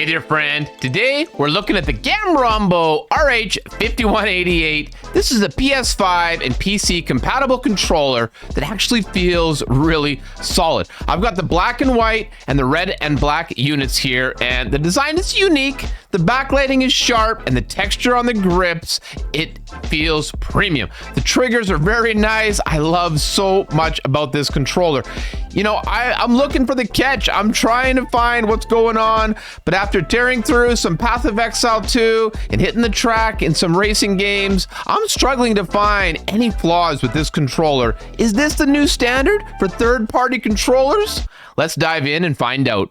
Hey there, friend. Today, we're looking at the Gamrombo RH 5188. This is a PS5 and PC compatible controller that actually feels really solid. I've got the black and white and the red and black units here, and the design is unique. The backlighting is sharp, and the texture on the grips, it feels premium. The triggers are very nice. I love so much about this controller. You know, I'm looking for the catch. I'm trying to find what's going on, but after tearing through some Path of Exile 2 and hitting the track in some racing games, I'm struggling to find any flaws with this controller. Is this the new standard for third-party controllers? Let's dive in and find out.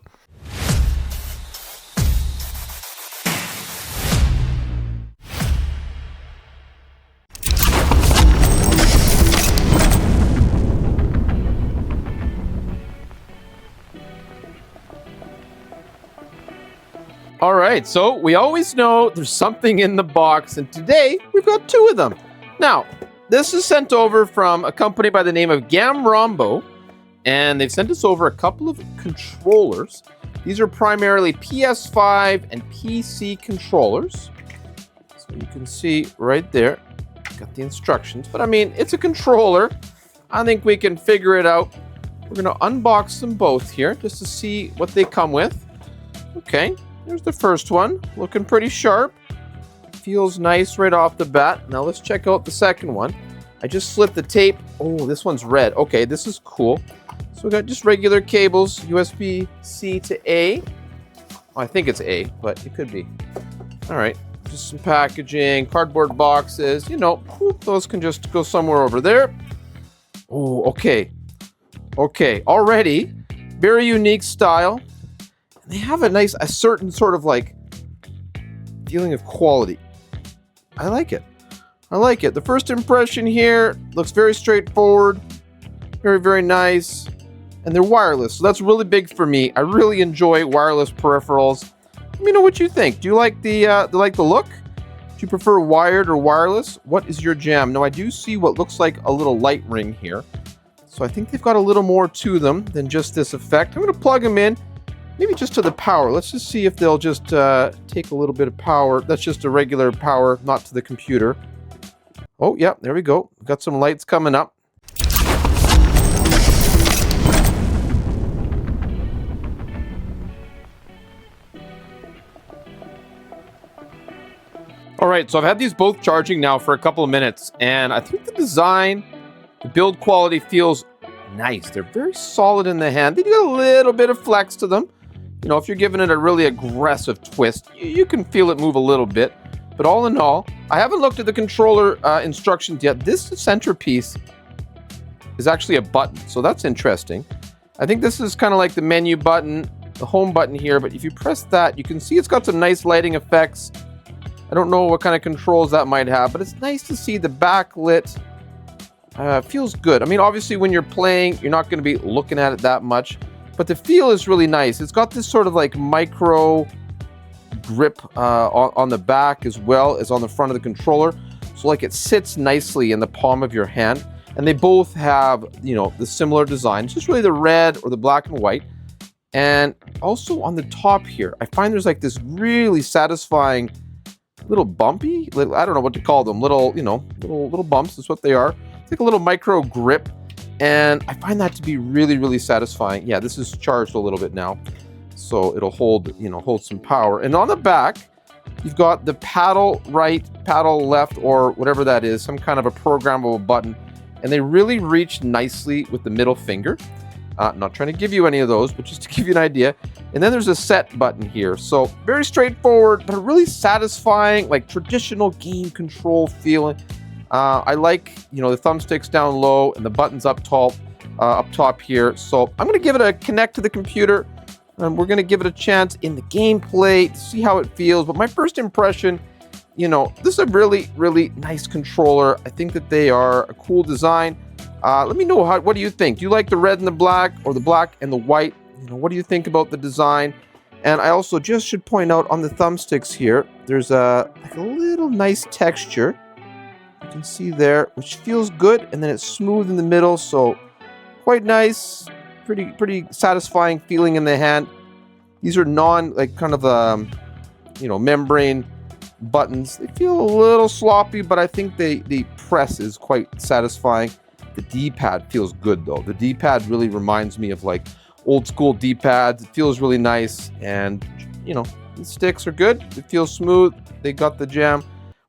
All right, so we always know there's something in the box, and today we've got two of them. Now, this is sent over from a company by the name of Gamrombo, and they've sent us over a couple of controllers. These are primarily PS5 and PC controllers. So you can see right there, got the instructions, but I mean, it's a controller. I think we can figure it out. We're gonna unbox them both here just to see what they come with. Okay. Here's the first one, looking pretty sharp. Feels nice right off the bat. Now let's check out the second one. I just slit the tape. Oh, this one's red. Okay, this is cool. So we got just regular cables, USB-C to A. Oh, I think it's A, but it could be. All right, just some packaging, cardboard boxes. You know, those can just go somewhere over there. Oh, okay. Okay, already, very unique style. They have a certain sort of like feeling of quality. I like it. I like it. The first impression here looks very straightforward, very, very nice, and they're wireless. So that's really big for me. I really enjoy wireless peripherals. Let me know what you think. Do you like the look? Do you prefer wired or wireless? What is your jam? Now I do see what looks like a little light ring here. So I think they've got a little more to them than just this effect. I'm going to plug them in. Maybe just to the power. Let's just see if they'll just take a little bit of power. That's just a regular power, not to the computer. Oh, yeah, there we go. We've got some lights coming up. All right, so I've had these both charging now for a couple of minutes, and I think the design, the build quality feels nice. They're very solid in the hand. They do a little bit of flex to them. You know, if you're giving it a really aggressive twist, you can feel it move a little bit. But all in all, I haven't looked at the controller instructions yet. This centerpiece is actually a button, so that's interesting. I think this is kind of like the menu button, the home button here, but if you press that, you can see it's got some nice lighting effects. I don't know what kind of controls that might have, but it's nice to see the backlit. Feels good. I mean, obviously, when you're playing, you're not going to be looking at it that much. But the feel is really nice. It's got this sort of like micro grip on the back as well as on the front of the controller. So like it sits nicely in the palm of your hand. And they both have, you know, the similar design. It's just really the red or the black and white. And also on the top here, I find there's like this really satisfying little bumpy, I don't know what to call them, little bumps is what they are. It's like a little micro grip. And I find that to be really, really satisfying. Yeah, this is charged a little bit now, so it'll hold some power. And on the back, you've got the paddle right, paddle left, or whatever that is, some kind of a programmable button. And they really reach nicely with the middle finger. Not trying to give you any of those, but just to give you an idea. And then there's a set button here. So very straightforward, but really satisfying, like traditional game control feeling. I like, the thumbsticks down low and the buttons up top here. So I'm going to give it a connect to the computer, and we're going to give it a chance in the gameplay to see how it feels. But my first impression, this is a really, really nice controller. I think that they are a cool design. Let me know what do you think? Do you like the red and the black, or the black and the white? What do you think about the design? And I also just should point out on the thumbsticks here, there's like a little nice texture. You can see there, which feels good, and then it's smooth in the middle, so quite nice, pretty satisfying feeling in the hand. These are like kind of membrane buttons. They feel a little sloppy, but I think the press is quite satisfying. The D-pad feels good though. The D-pad really reminds me of like old school D-pads. It feels really nice, and the sticks are good. It feels smooth. They got the jam.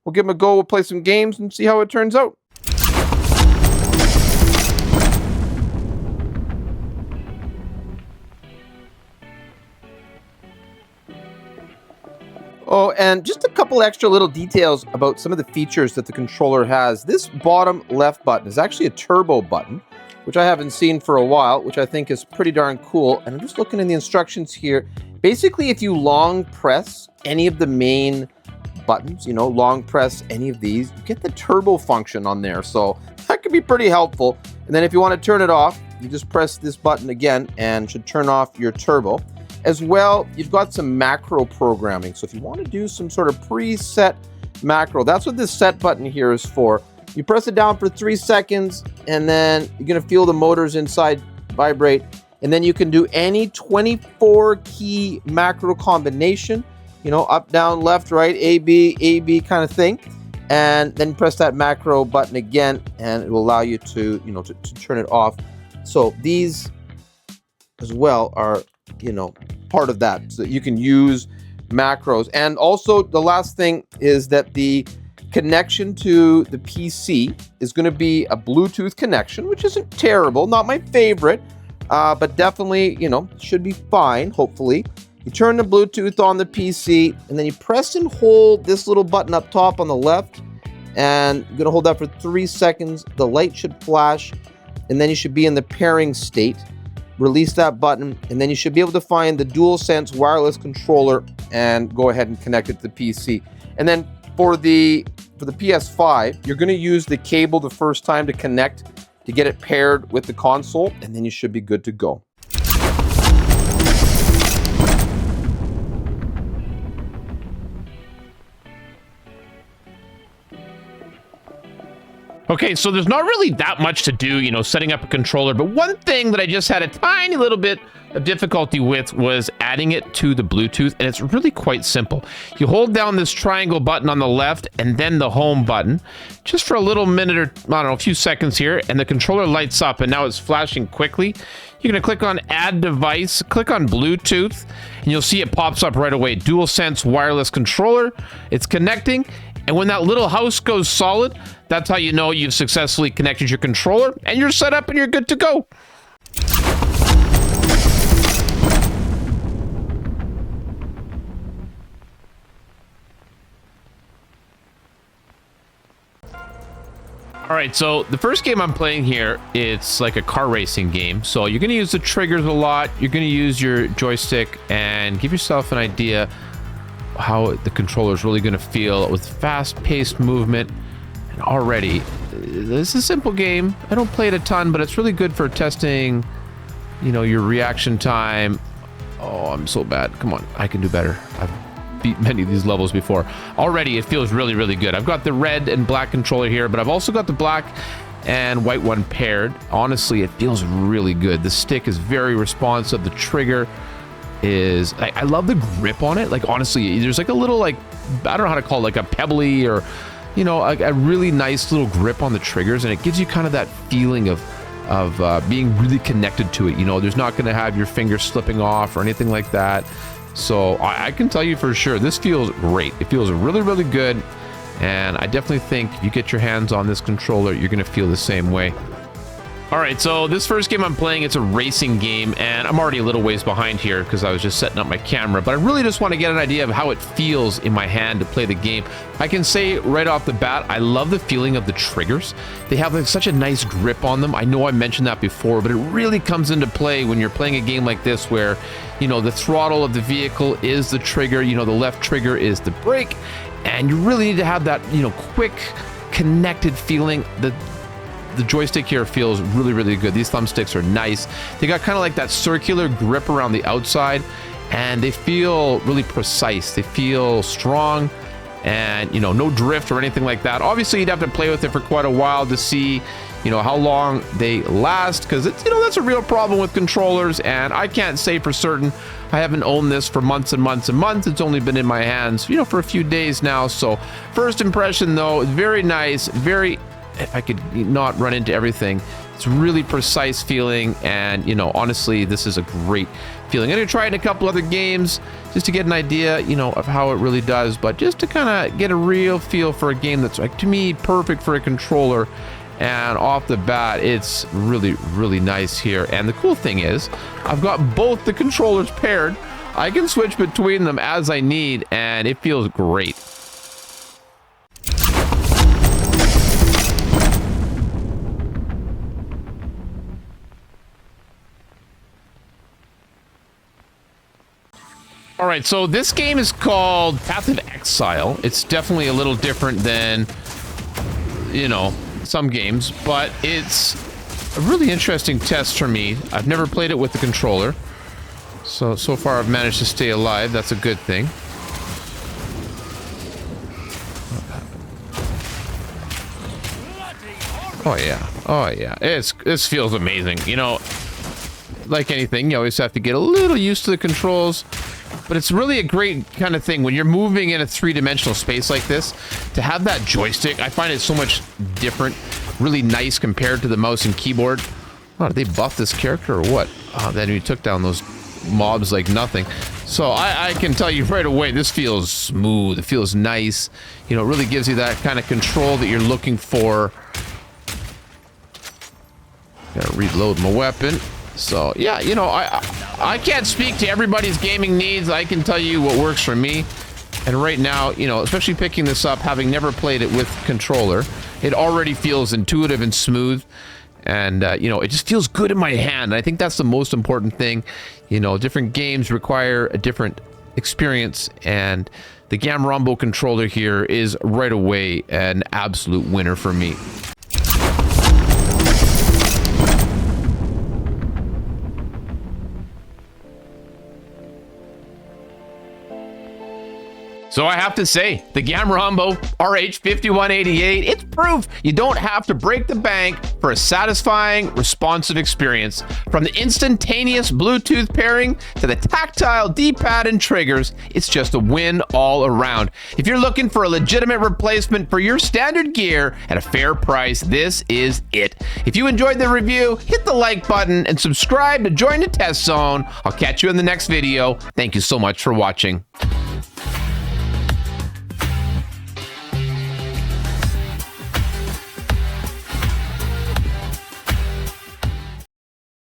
We'll give them a go. We'll play some games and see how it turns out. Oh, and just a couple extra little details about some of the features that the controller has. This bottom left button is actually a turbo button, which I haven't seen for a while, which I think is pretty darn cool. And I'm just looking in the instructions here. Basically, if you long press any of the main buttons, long press any of these, you get the turbo function on there. So that could be pretty helpful. And then if you want to turn it off, you just press this button again and should turn off your turbo. As well, you've got some macro programming. So if you want to do some sort of preset macro, that's what this set button here is for. You press it down for 3 seconds, and then you're going to feel the motors inside vibrate. And then you can do any 24 key macro combination, up, down, left, right, A, B kind of thing. And then press that macro button again, and it will allow you to turn it off. So these as well are, part of that, so that you can use macros. And also the last thing is that the connection to the PC is going to be a Bluetooth connection, which isn't terrible, not my favorite, but definitely, should be fine, hopefully. You turn the Bluetooth on the PC, and then you press and hold this little button up top on the left, and you're going to hold that for 3 seconds. The light should flash, and then you should be in the pairing state. Release that button, and then you should be able to find the DualSense wireless controller and go ahead and connect it to the PC. And then for the PS5, you're going to use the cable the first time to connect to get it paired with the console, and then you should be good to go. Okay, so there's not really that much to do, setting up a controller, but one thing that I just had a tiny little bit of difficulty with was adding it to the Bluetooth, and it's really quite simple. You hold down this triangle button on the left and then the home button just for a little minute or, a few seconds here, and the controller lights up, and now it's flashing quickly. You're going to click on Add Device, click on Bluetooth, and you'll see it pops up right away. DualSense wireless controller. It's connecting. And when that little house goes solid, that's how you know you've successfully connected your controller and you're set up and you're good to go. All right, so the first game I'm playing here, it's like a car racing game. So you're going to use the triggers a lot. You're going to use your joystick and give yourself an idea how the controller is really going to feel with fast-paced movement. And already, this is a simple game. I don't play it a ton, but it's really good for testing, your reaction time. Oh, I'm so bad. Come on, I can do better. I've beat many of these levels before. Already, it feels really, really good. I've got the red and black controller here, but I've also got the black and white one paired. Honestly, it feels really good. The stick is very responsive. The trigger is, I love the grip on it. Like, honestly, there's like a little, I don't know how to call it, like a pebbly or, a really nice little grip on the triggers, and it gives you kind of that feeling of being really connected to it. There's not going to have your fingers slipping off or anything like that. So I can tell you for sure, this feels great. It feels really, really good. And I definitely think if you get your hands on this controller, you're going to feel the same way. All right, so this first game I'm playing, it's a racing game, and I'm already a little ways behind here because I was just setting up my camera, but I really just want to get an idea of how it feels in my hand to play the game. I can say right off the bat, I love the feeling of the triggers. They have such a nice grip on them. I know I mentioned that before, but it really comes into play when you're playing a game like this where, the throttle of the vehicle is the trigger, the left trigger is the brake, and you really need to have that, quick, connected feeling. The joystick here feels really, really good. These thumbsticks are nice. They got kind of like that circular grip around the outside, and they feel really precise. They feel strong, and no drift or anything like that. Obviously, you'd have to play with it for quite a while to see, how long they last, because it's, that's a real problem with controllers, and I can't say for certain. I haven't owned this for months and months and months. It's only been in my hands, for a few days now. So first impression though, very nice, very, if I could not run into everything, it's really precise feeling, and honestly, this is a great feeling. I'm gonna try it in a couple other games just to get an idea, of how it really does, but just to kind of get a real feel for a game that's, like, to me, perfect for a controller. And off the bat, it's really, really nice here. And the cool thing is, I've got both the controllers paired. I can switch between them as I need, and it feels great. All right, so this game is called Path of Exile. It's definitely a little different than, some games, but it's a really interesting test for me. I've never played it with the controller. So far I've managed to stay alive. That's a good thing. Oh yeah. Oh yeah. This feels amazing. Like anything, you always have to get a little used to the controls. But it's really a great kind of thing when you're moving in a three-dimensional space like this, to have that joystick. I find it so much different, really nice compared to the mouse and keyboard. Oh, did they buff this character or what? Oh, then he took down those mobs like nothing. So I can tell you right away, this feels smooth. It feels nice. It really gives you that kind of control that you're looking for. Gotta reload my weapon. So yeah, I can't speak to everybody's gaming needs. I can tell you what works for me. And right now, especially picking this up, having never played it with controller, it already feels intuitive and smooth. And, it just feels good in my hand. I think that's the most important thing. Different games require a different experience. And the Gamrombo controller here is right away an absolute winner for me. So I have to say, the Gamrombo RH 5188, it's proof you don't have to break the bank for a satisfying, responsive experience. From the instantaneous Bluetooth pairing to the tactile D-pad and triggers, it's just a win all around. If you're looking for a legitimate replacement for your standard gear at a fair price, this is it. If you enjoyed the review, hit the like button and subscribe to join the test zone. I'll catch you in the next video. Thank you so much for watching.